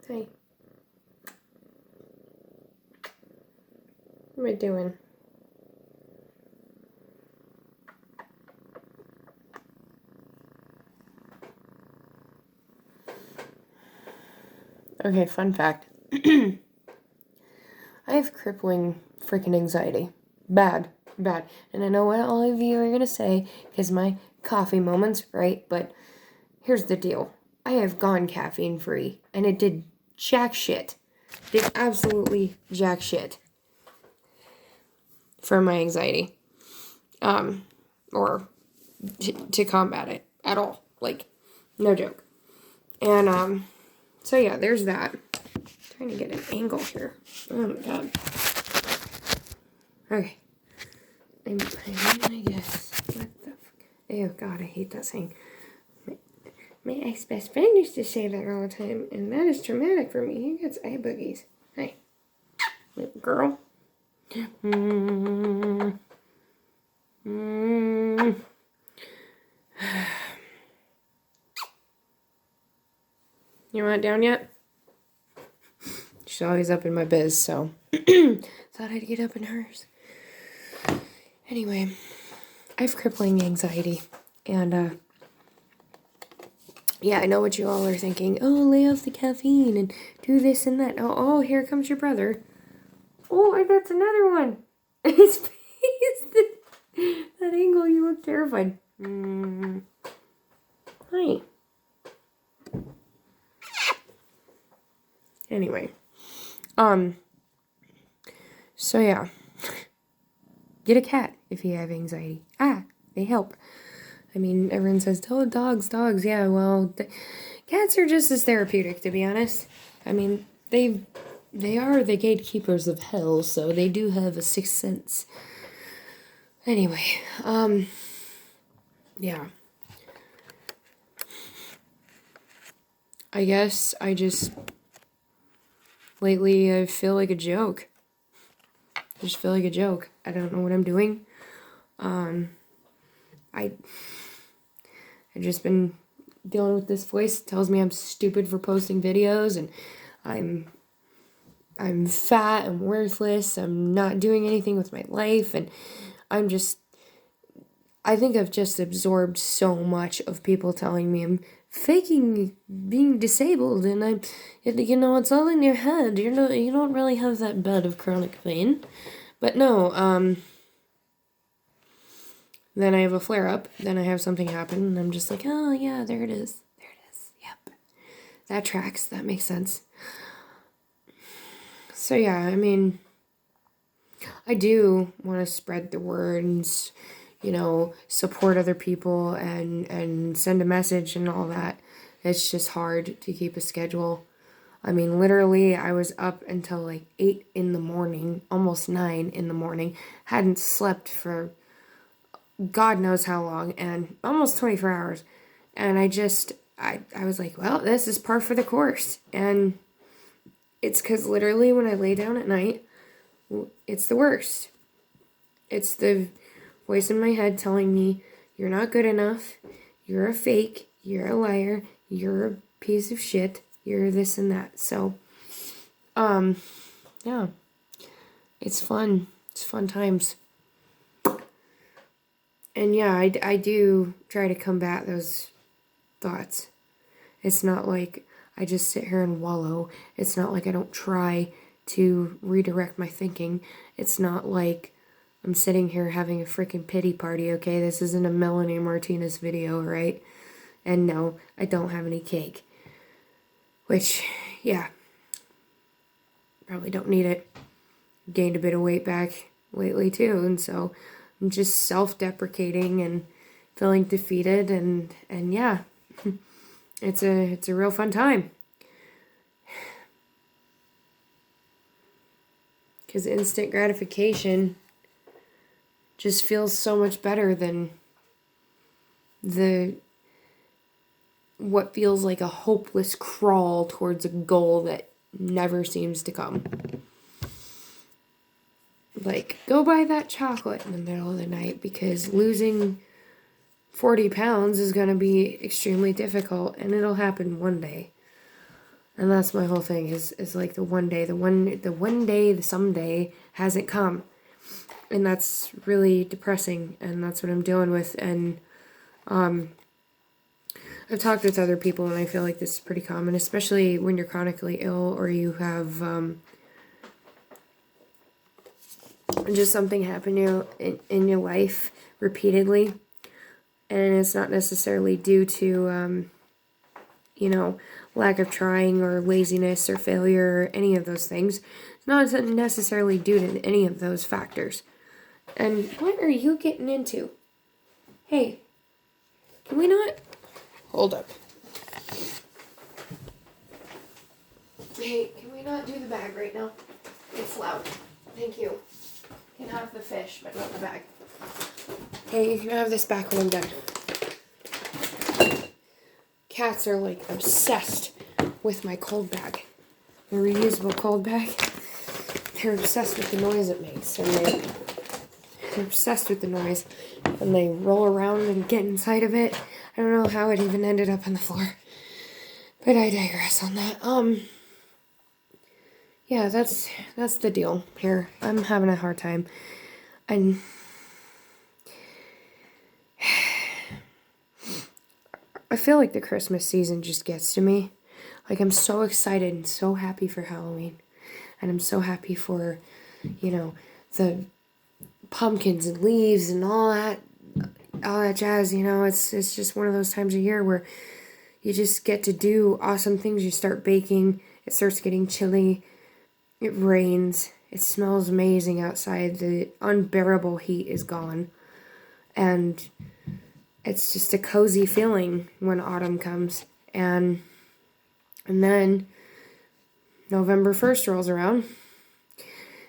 Hey. What am I doing? Okay, fun fact. I have crippling freaking anxiety. Bad. And I know what all of you are gonna say, because my coffee moments, right? But here's the deal. I have gone caffeine free, and it did jack shit. Did absolutely jack shit for my anxiety. Or to combat it at all. Like, no joke. And, so yeah, there's that. I'm trying to get an angle here. Oh my god. Okay. I'm gonna guess. What the fuck? Oh god, I hate that saying. My ex-best friend used to say that all the time, and that is traumatic for me. He gets eye boogies. Hey. Little girl. You not down yet? She's always up in my biz, so thought I'd get up in hers. Anyway, I have crippling anxiety, and yeah, I know what you all are thinking. Oh, lay off the caffeine and do this and that. Oh, here comes your brother. Oh, that's another one. His face, that angle, you look terrified. Hi. Anyway, so yeah, get a cat if you have anxiety. They help. I mean, everyone says, oh, dogs. Yeah, well, cats are just as therapeutic, to be honest. I mean, they are the gatekeepers of hell, so they do have a sixth sense. Anyway, yeah. I guess lately I feel like a joke. I just feel like a joke. I don't know what I'm doing. I've just been dealing with this voice that tells me I'm stupid for posting videos, and I'm fat, I'm worthless, I'm not doing anything with my life, and I think I've just absorbed so much of people telling me I'm faking being disabled, and it's all in your head. You don't really have that bad of chronic pain. But no, then I have a flare up, then I have something happen, and I'm just like, oh yeah, there it is. Yep. That tracks, that makes sense. So yeah, I mean, I do want to spread the word and, support other people and send a message and all that. It's just hard to keep a schedule. I mean, literally, I was up until like 8 in the morning, almost 9 in the morning, hadn't slept for God knows how long, and almost 24 hours. And I was like, well, this is par for the course. And it's because literally when I lay down at night, it's the worst. It's the voice in my head telling me, you're not good enough, you're a fake, you're a liar, you're a piece of shit, you're this and that. So, yeah, it's fun. It's fun times. And yeah, I do try to combat those thoughts. It's not like I just sit here and wallow. It's not like I don't try to redirect my thinking. It's not like I'm sitting here having a freaking pity party, okay? This isn't a Melanie Martinez video, right? And no, I don't have any cake. Which, yeah, probably don't need it. Gained a bit of weight back lately too, and so I'm just self-deprecating and feeling defeated, and yeah, it's a real fun time. Because instant gratification just feels so much better than what feels like a hopeless crawl towards a goal that never seems to come. Like, go buy that chocolate in the middle of the night because losing 40 pounds is going to be extremely difficult, and it'll happen one day. And that's my whole thing is like the one day, the someday hasn't come. And that's really depressing, and that's what I'm dealing with. And I've talked with other people, and I feel like this is pretty common, especially when you're chronically ill or you have just something happen to you in your life repeatedly. And it's not necessarily due to, you know, lack of trying or laziness or failure or any of those things. It's not necessarily due to any of those factors. And what are you getting into? Hey, can we not? Hold up. Hey, can we not do the bag right now? It's loud. Thank you. You can have the fish, but not the bag. Hey, you can have this back when I'm done. Cats are like obsessed with my cold bag. The reusable cold bag. They're obsessed with the noise it makes, and they're obsessed with the noise, and they roll around and get inside of it. I don't know how it even ended up on the floor, but I digress on that. Yeah, that's the deal here. I'm having a hard time, and I feel like the Christmas season just gets to me. Like, I'm so excited and so happy for Halloween, and I'm so happy for, you know, the pumpkins and leaves and all that jazz. You know, it's just one of those times of year where you just get to do awesome things. You start baking. It starts getting chilly. It rains. It smells amazing outside. The unbearable heat is gone. And it's just a cozy feeling when autumn comes. And then November 1st rolls around.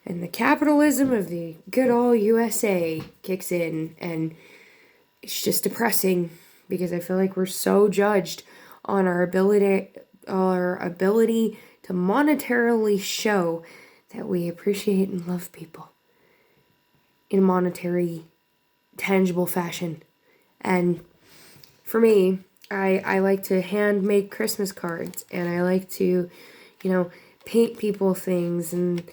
And the capitalism of the good old USA kicks in. And it's just depressing because I feel like we're so judged on our ability to monetarily show that we appreciate and love people in a monetary, tangible fashion. And for me, I like to hand make Christmas cards, and I like to, you know, paint people things and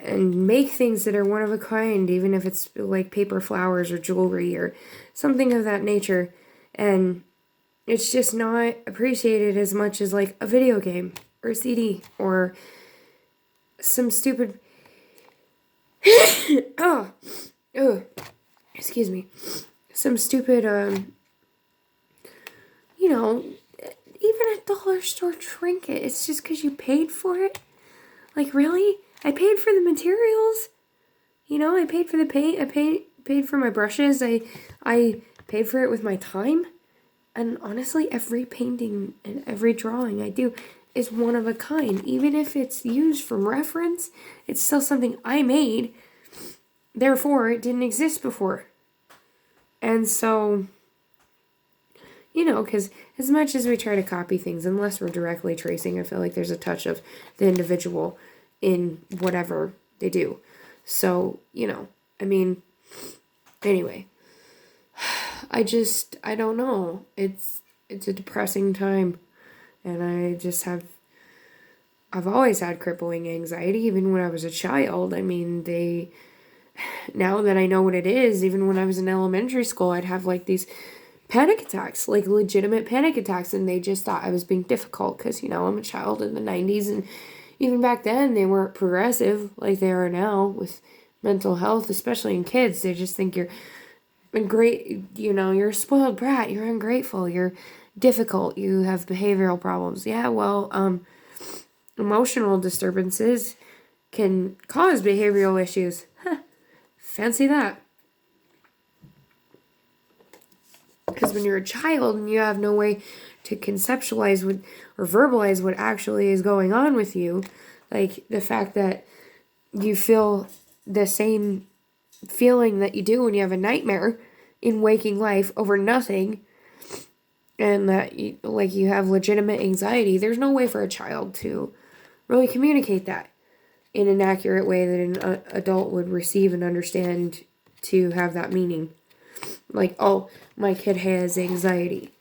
make things that are one of a kind, even if it's like paper flowers or jewelry or something of that nature. And it's just not appreciated as much as like a video game or a CD or some stupid oh excuse me, some stupid you know, even a dollar store trinket. It's just because you paid for it. Like, really? I paid for the materials. You know, I paid for the paint. I paid for my brushes. I paid for it with my time. And honestly, every painting and every drawing I do is one of a kind. Even if it's used from reference, it's still something I made. Therefore, it didn't exist before. And so, you know, because as much as we try to copy things, unless we're directly tracing, I feel like there's a touch of the individual in whatever they do. So, you know, I mean, anyway, I don't know. It's a depressing time, and I've always had crippling anxiety, even when I was a child. I mean, now that I know what it is, even when I was in elementary school, I'd have like these panic attacks, like legitimate panic attacks, and they just thought I was being difficult because, you know, I'm a child in the 90s, and even back then they weren't progressive like they are now with mental health, especially in kids. They just think you're you know, you're a spoiled brat, you're ungrateful, you're difficult, you have behavioral problems. Yeah, well, emotional disturbances can cause behavioral issues. Huh. Fancy that. Because when you're a child and you have no way to conceptualize or verbalize what actually is going on with you, like the fact that you feel the same feeling that you do when you have a nightmare in waking life over nothing, and that you have legitimate anxiety, there's no way for a child to really communicate that in an accurate way that an adult would receive and understand to have that meaning. Like, oh, my kid has anxiety.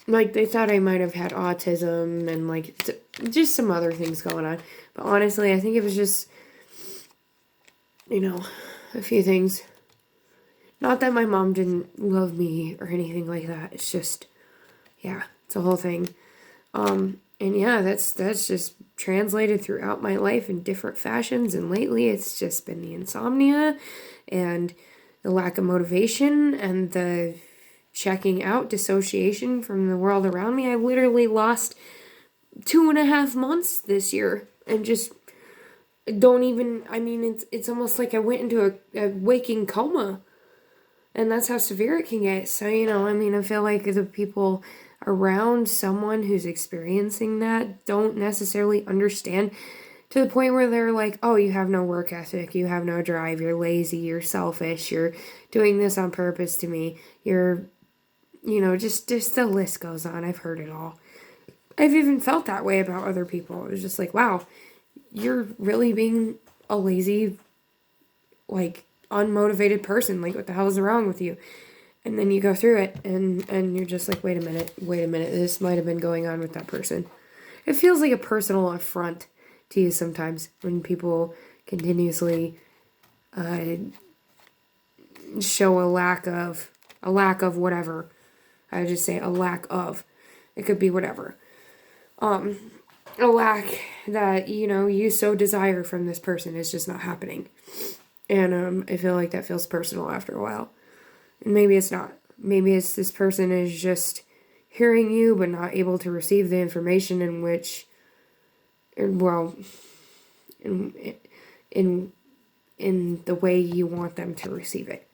like, they thought I might have had autism and, like, just some other things going on. But honestly, I think it was just, a few things. Not that my mom didn't love me or anything like that. It's just, yeah, it's a whole thing. And yeah, that's just translated throughout my life in different fashions. And lately, it's just been the insomnia and the lack of motivation and the checking out, dissociation from the world around me. I literally lost 2.5 months this year and just don't even, I mean, it's almost like I went into a waking coma, and that's how severe it can get. So, I mean, I feel like the people around someone who's experiencing that don't necessarily understand, to the point where they're like, oh, you have no work ethic, you have no drive, you're lazy, you're selfish, you're doing this on purpose to me, you're, just the list goes on. I've heard it all. I've even felt that way about other people. It was just like, wow, you're really being a lazy, like, unmotivated person. Like, what the hell is wrong with you? And then you go through it, and you're just like, wait a minute, this might have been going on with that person. It feels like a personal affront to you sometimes when people continuously show a lack of whatever. I would just say a lack of. It could be whatever. A lack that, you so desire from this person is just not happening. And I feel like that feels personal after a while. And maybe it's not. Maybe it's this person is just hearing you but not able to receive the information in which, well, in the way you want them to receive it.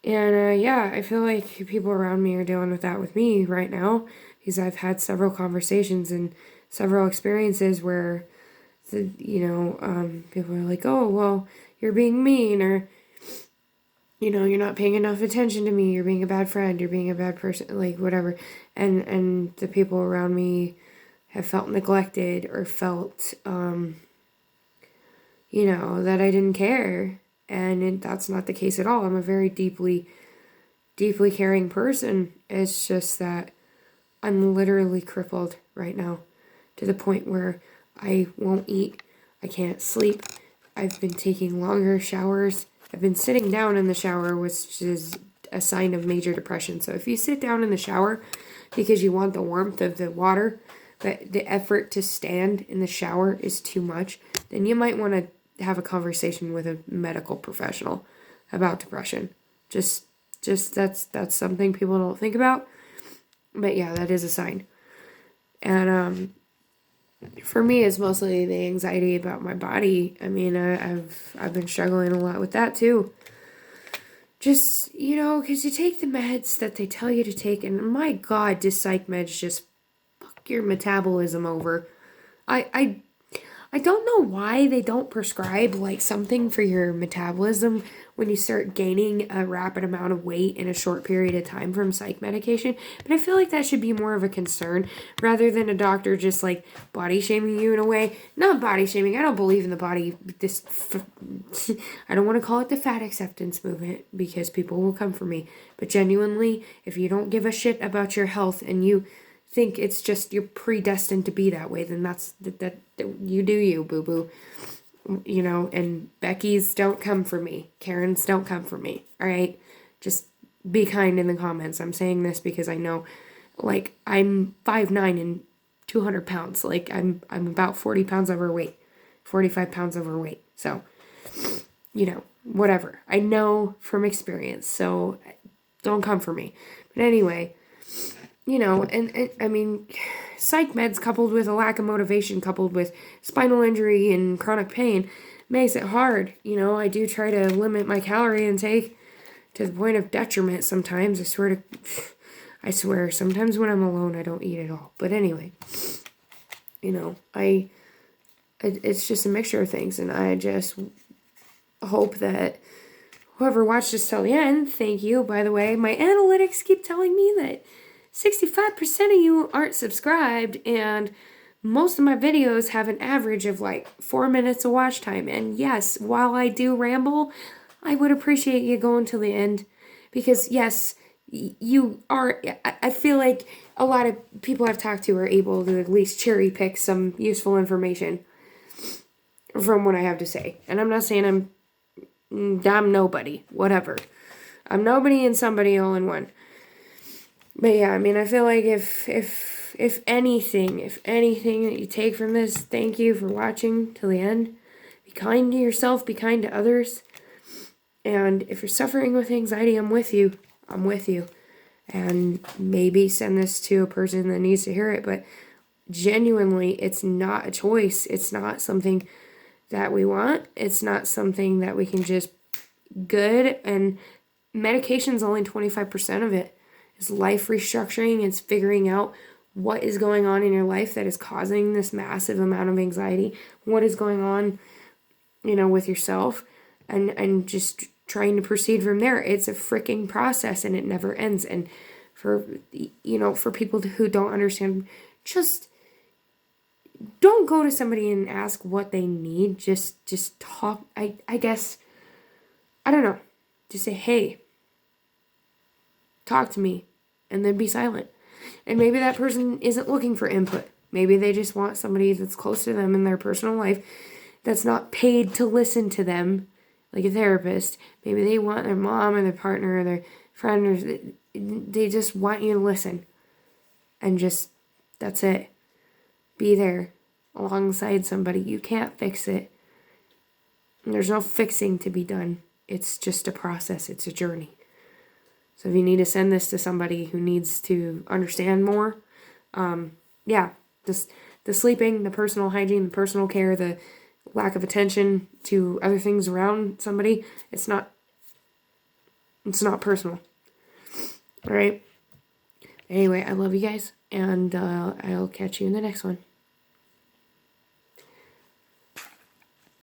And yeah, I feel like people around me are dealing with that with me right now, because I've had several conversations and several experiences where people are like, oh, well, you're being mean, or you're not paying enough attention to me, you're being a bad friend, you're being a bad person, like, whatever. And the people around me have felt neglected or felt that I didn't care. And that's not the case at all. I'm a very deeply caring person. It's just that I'm literally crippled right now, to the point where I won't eat, I can't sleep, I've been taking longer showers, I've been sitting down in the shower, which is a sign of major depression. So if you sit down in the shower because you want the warmth of the water, but the effort to stand in the shower is too much, then you might want to have a conversation with a medical professional about depression. Just that's something people don't think about. But yeah, that is a sign. And for me, it's mostly the anxiety about my body. I mean, I've been struggling a lot with that too. Just, because you take the meds that they tell you to take, and my God, do psych meds just fuck your metabolism over. I don't know why they don't prescribe, like, something for your metabolism when you start gaining a rapid amount of weight in a short period of time from psych medication. But I feel like that should be more of a concern rather than a doctor just, like, body shaming you in a way. Not body shaming. I don't believe in the body. I don't want to call it the fat acceptance movement, because people will come for me. But genuinely, if you don't give a shit about your health and you think it's just you're predestined to be that way, then that's that you do you, boo-boo. And Becky's don't come for me. Karen's don't come for me. All right? Just be kind in the comments. I'm saying this because I know, like, I'm 5'9" and 200 pounds. Like, I'm about 40 pounds overweight. 45 pounds overweight. So, whatever. I know from experience. So, don't come for me. But anyway, and I mean, psych meds coupled with a lack of motivation, coupled with spinal injury and chronic pain, makes it hard. I do try to limit my calorie intake to the point of detriment sometimes. I swear, sometimes when I'm alone, I don't eat at all. But anyway, it's just a mixture of things, and I just hope that whoever watched this till the end, thank you. By the way, my analytics keep telling me that 65% of you aren't subscribed, and most of my videos have an average of like 4 minutes of watch time. And yes, while I do ramble, I would appreciate you going to the end, because yes, you are, I feel like a lot of people I've talked to are able to at least cherry pick some useful information from what I have to say. And I'm not saying I'm nobody, whatever. I'm nobody and somebody all in one. But yeah, I mean, I feel like if anything that you take from this, thank you for watching till the end. Be kind to yourself, be kind to others. And if you're suffering with anxiety, I'm with you. I'm with you. And maybe send this to a person that needs to hear it. But genuinely, it's not a choice. It's not something that we want. It's not something that we can just good. And medication's only 25% of it. It's life restructuring. It's figuring out what is going on in your life that is causing this massive amount of anxiety. What is going on, with yourself, and just trying to proceed from there. It's a freaking process and it never ends. And for people who don't understand, just don't go to somebody and ask what they need. Just talk. I guess, I don't know. Just say, hey, talk to me, and then be silent. And maybe that person isn't looking for input. Maybe they just want somebody that's close to them in their personal life that's not paid to listen to them, like a therapist. Maybe they want their mom or their partner or their friend, or they just want you to listen. And just, that's it. Be there alongside somebody. You can't fix it. There's no fixing to be done. It's just a process. It's a journey. So if you need to send this to somebody who needs to understand more, the sleeping, the personal hygiene, the personal care, the lack of attention to other things around somebody, it's not personal. All right. Anyway, I love you guys, and I'll catch you in the next one.